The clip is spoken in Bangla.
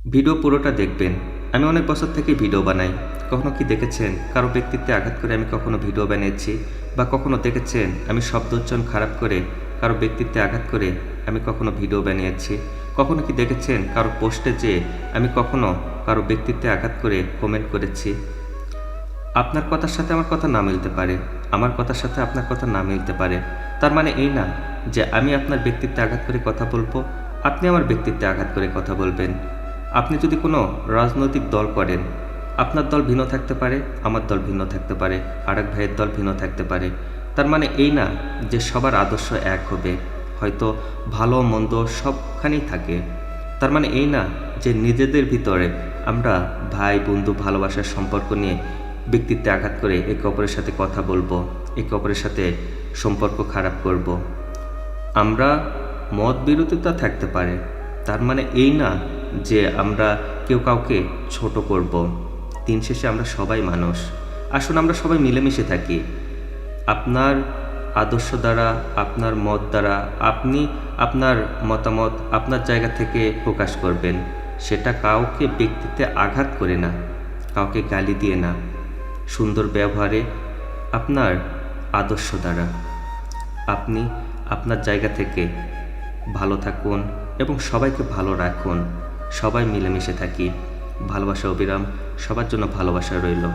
ভিডিও পুরোটা দেখবেন। আমি অনেক বছর থেকে ভিডিও বানাই। কখনো কি দেখেছেন কারো ব্যক্তিত্বে আঘাত করে আমি কখনো ভিডিও বানিয়েছি? বা কখনো দেখেছেন আমি শব্দ উচ্চারণ খারাপ করে কারো ব্যক্তিত্বে আঘাত করে আমি কখনো ভিডিও বানিয়েছি? কখনো কি দেখেছেন কারো পোস্টে যেয়ে আমি কখনো কারো ব্যক্তিত্বে আঘাত করে কমেন্ট করেছি? আপনার কথার সাথে আমার কথা না মিলতে পারে, আমার কথার সাথে আপনার কথা না মিলতে পারে। তার মানে এই না যে আমি আপনার ব্যক্তিত্বে আঘাত করে কথা বলবো, আপনি আমার ব্যক্তিত্বে আঘাত করে কথা বলবেন। আপনি যদি কোনো রাজনৈতিক দল করেন, আপনার দল ভিন্ন থাকতে পারে, আমার দল ভিন্ন থাকতে পারে, আরেক ভাইয়ের দল ভিন্ন থাকতে পারে। তার মানে এই না যে সবার আদর্শ এক হবে। হয়তো ভালো মন্দ সবখানেই থাকে। তার মানে এই না যে নিজেদের ভিতরে আমরা ভাই বন্ধু ভালোবাসার সম্পর্ক নিয়ে ব্যক্তিত্বে আঘাত করে একে অপরের সাথে কথা বলবো, একে অপরের সাথে সম্পর্ক খারাপ করব। আমরা মত বিরোধিতা থাকতে পারে, তার মানে এই না যে আমরা কেউ কাউকে ছোট করব। দিন শেষে আমরা সবাই মানুষ। আসুন আমরা সবাই মিলেমিশে থাকি। আপনার আদর্শ দ্বারা, আপনার মত দ্বারা আপনি আপনার মতামত আপনার জায়গা থেকে প্রকাশ করবেন। সেটা কাউকে ব্যক্তিত্বে আঘাত করে না, কাউকে গালি দিয়ে না, সুন্দর ব্যবহারে, আপনার আদর্শ দ্বারা। আপনি আপনার জায়গা থেকে ভালো থাকুন এবং সবাইকে ভালো রাখুন। সবাই মিলেমিশে থাকি। ভালোবাসা অবিরাম। সবার জন্য ভালোবাসা রইল।